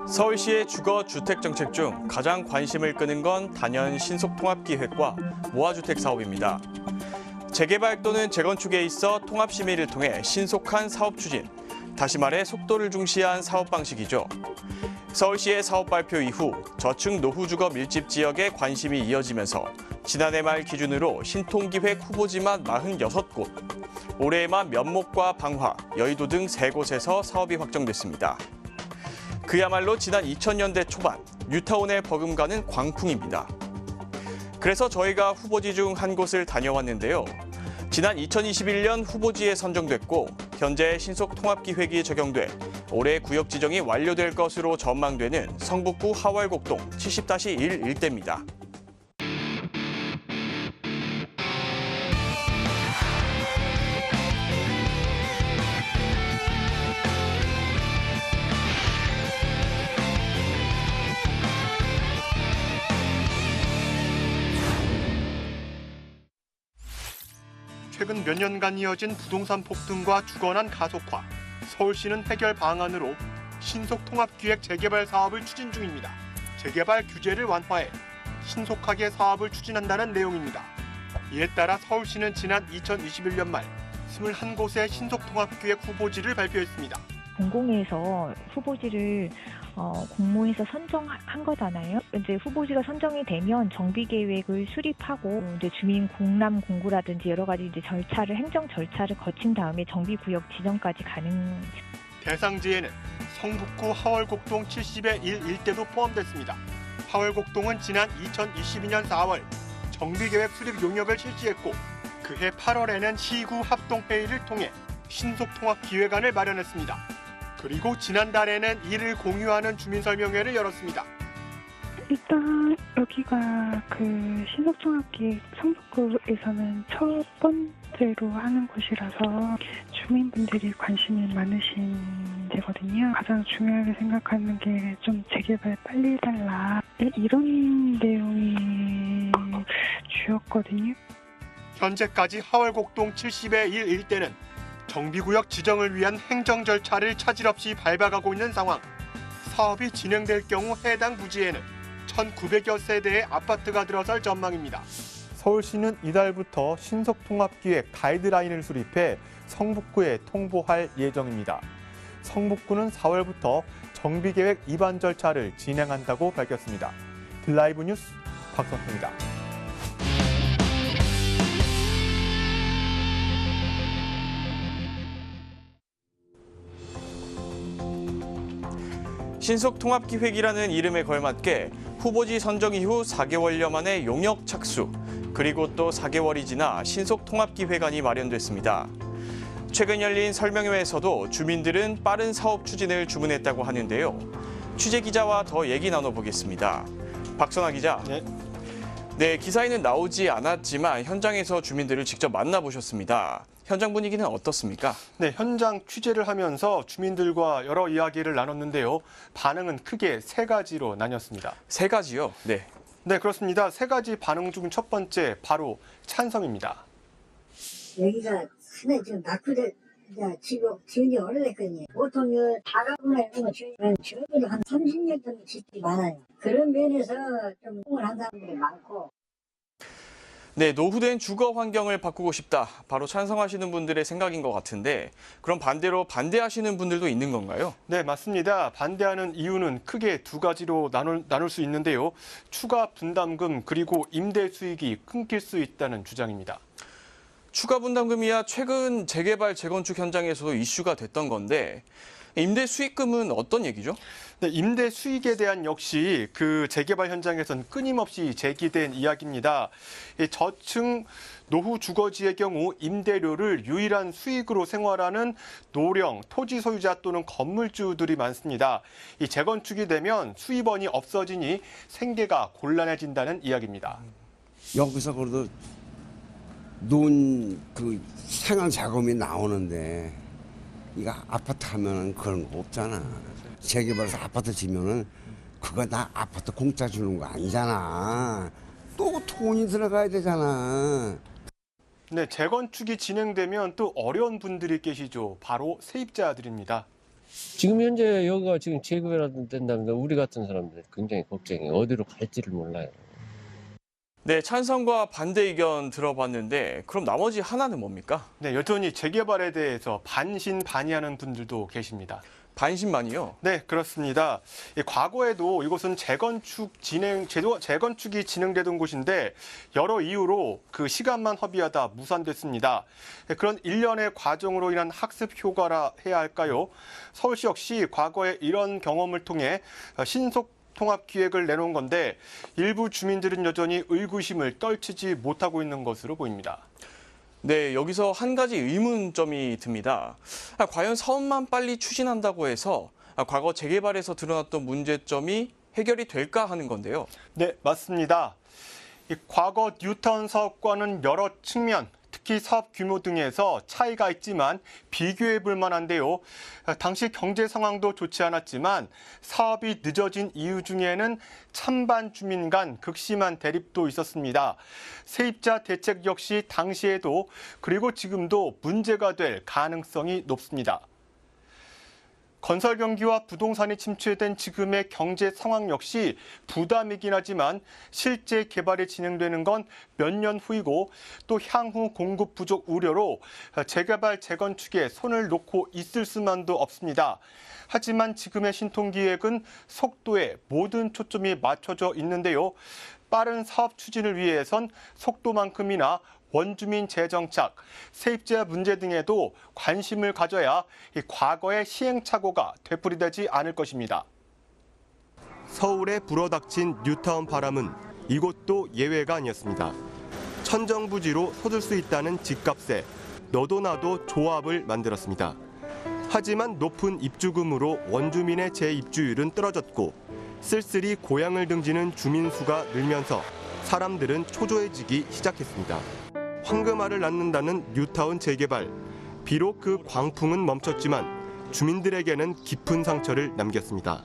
서울시의 주거 주택 정책 중 가장 관심을 끄는 건 단연 신속통합기획과 모아주택 사업입니다. 재개발 또는 재건축에 있어 통합심의를 통해 신속한 사업 추진, 다시 말해 속도를 중시한 사업 방식이죠. 서울시의 사업 발표 이후 저층 노후주거 밀집 지역에 관심이 이어지면서 지난해 말 기준으로 신통기획 후보지만 46곳, 올해에만 면목과 방화, 여의도 등 3곳에서 사업이 확정됐습니다. 그야말로 지난 2000년대 초반 뉴타운에 버금가는 광풍입니다. 그래서 저희가 후보지 중 한 곳을 다녀왔는데요. 지난 2021년 후보지에 선정됐고 현재 신속통합기획이 적용돼 올해 구역 지정이 완료될 것으로 전망되는 성북구 하월곡동 70-1 일대입니다. 최근 몇 년간 이어진 부동산 폭등과 주거난 가속화, 서울시는 해결 방안으로 신속통합기획 재개발 사업을 추진 중입니다. 재개발 규제를 완화해 신속하게 사업을 추진한다는 내용입니다. 이에 따라 서울시는 지난 2021년 말 21곳의 신속통합기획 후보지를 발표했습니다. 공공위에서 후보지를 공모해서 선정한 거잖아요. 이제 후보지가 선정이 되면 정비 계획을 수립하고 이제 주민 공람 공고라든지 여러 가지 이제 행정 절차를 거친 다음에 정비 구역 지정까지 가는. 대상지에는 성북구 하월곡동 70-1 일대도 포함됐습니다. 하월곡동은 지난 2022년 4월 정비 계획 수립 용역을 실시했고 그해 8월에는 시구 합동회의를 통해 신속통합 기획안을 마련했습니다. 그리고 지난달에는 이를 공유하는 주민설명회를 열었습니다. 일단 여기가 그 신속통합기획 성북구에서는 첫 번째로 하는 곳이라서 주민분들이 관심이 많으신 데거든요. 가장 중요하게 생각하는 게 좀 재개발 빨리 해달라 이런 내용이 주였거든요. 현재까지 하월곡동 70-1 일대는 정비구역 지정을 위한 행정 절차를 차질 없이 밟아가고 있는 상황. 사업이 진행될 경우 해당 부지에는 1,900여 세대의 아파트가 들어설 전망입니다. 서울시는 이달부터 신속통합기획 가이드라인을 수립해 성북구에 통보할 예정입니다. 성북구는 4월부터 정비계획 입안 절차를 진행한다고 밝혔습니다. 드라이브 뉴스 박성표입니다. 신속통합기획이라는 이름에 걸맞게 후보지 선정 이후 4개월여 만에 용역 착수, 그리고 또 4개월이 지나 신속통합기획안이 마련됐습니다. 최근 열린 설명회에서도 주민들은 빠른 사업 추진을 주문했다고 하는데요. 취재기자와 더 얘기 나눠보겠습니다. 박선아 기자. 네, 기사에는 나오지 않았지만 현장에서 주민들을 직접 만나보셨습니다. 현장 분위기는 어떻습니까? 네, 현장 취재를 하면서 주민들과 여러 이야기를 나눴는데요. 반응은 크게 3가지로 나뉘었습니다. 3가지요? 네. 네, 그렇습니다. 3가지 반응 중 첫 번째, 바로 찬성입니다. 여기가 상당히 지금 낙후돼 지금 지은 지 오래됐거든요. 보통 다가구나 이런 거 지으면 적어도 한 30년 정도 짓기 많아요. 그런 면에서 좀 응원한 사람들이 많고. 네, 노후된 주거 환경을 바꾸고 싶다. 바로 찬성하시는 분들의 생각인 것 같은데 그럼 반대로 반대하시는 분들도 있는 건가요? 네, 맞습니다. 반대하는 이유는 크게 2가지로 나눌 수 있는데요. 추가 분담금 그리고 임대 수익이 끊길 수 있다는 주장입니다. 추가 분담금이야 최근 재개발, 재건축 현장에서도 이슈가 됐던 건데 임대 수익금은 어떤 얘기죠? 네, 임대 수익에 대한 역시 그 재개발 현장에선 끊임없이 제기된 이야기입니다. 저층 노후 주거지의 경우 임대료를 유일한 수익으로 생활하는 노령, 토지 소유자 또는 건물주들이 많습니다. 이 재건축이 되면 수입원이 없어지니 생계가 곤란해진다는 이야기입니다. 여기서 그래도 논 그 생활 자금이 나오는데 이거 아파트 하면은 그런 거 없잖아. 재개발해서 아파트 지면은 그거 나 아파트 공짜 주는 거 아니잖아. 또 돈이 들어가야 되잖아. 네, 재건축이 진행되면 또 어려운 분들이 계시죠. 바로 세입자들입니다. 지금 현재 여기가 지금 재개발된다면 우리 같은 사람들 굉장히 걱정이 어디로 갈지를 몰라요. 네, 찬성과 반대 의견 들어봤는데 그럼 나머지 하나는 뭡니까? 네, 여전히 재개발에 대해서 반신반의하는 분들도 계십니다. 반신반의요? 네, 그렇습니다. 과거에도 이곳은 재건축이 진행되던 곳인데 여러 이유로 그 시간만 허비하다 무산됐습니다. 그런 일련의 과정으로 인한 학습 효과라 해야 할까요? 서울시 역시 과거에 이런 경험을 통해 신속 통합 기획을 내놓은 건데 일부 주민들은 여전히 의구심을 떨치지 못하고 있는 것으로 보입니다. 네, 여기서 한 가지 의문점이 듭니다. 과연 사업만 빨리 추진한다고 해서 과거 재개발에서 드러났던 문제점이 해결이 될까 하는 건데요. 네, 맞습니다. 과거 뉴타운 사업과는 여러 측면, 특히 사업 규모 등에서 차이가 있지만 비교해 볼 만한데요. 당시 경제 상황도 좋지 않았지만 사업이 늦어진 이유 중에는 찬반 주민 간 극심한 대립도 있었습니다. 세입자 대책 역시 당시에도 그리고 지금도 문제가 될 가능성이 높습니다. 건설 경기와 부동산이 침체된 지금의 경제 상황 역시 부담이긴 하지만 실제 개발이 진행되는 건 몇 년 후이고 또 향후 공급 부족 우려로 재개발, 재건축에 손을 놓고 있을 수만도 없습니다. 하지만 지금의 신통기획은 속도에 모든 초점이 맞춰져 있는데요. 빠른 사업 추진을 위해선 속도만큼이나 원주민 재정착, 세입자 문제 등에도 관심을 가져야 과거의 시행착오가 되풀이되지 않을 것입니다. 서울에 불어닥친 뉴타운 바람은 이곳도 예외가 아니었습니다. 천정부지로 쏟을 수 있다는 집값에 너도 나도 조합을 만들었습니다. 하지만 높은 입주금으로 원주민의 재입주율은 떨어졌고 쓸쓸히 고향을 등지는 주민 수가 늘면서 사람들은 초조해지기 시작했습니다. 황금알을 낳는다는 뉴타운 재개발. 비록 그 광풍은 멈췄지만 주민들에게는 깊은 상처를 남겼습니다.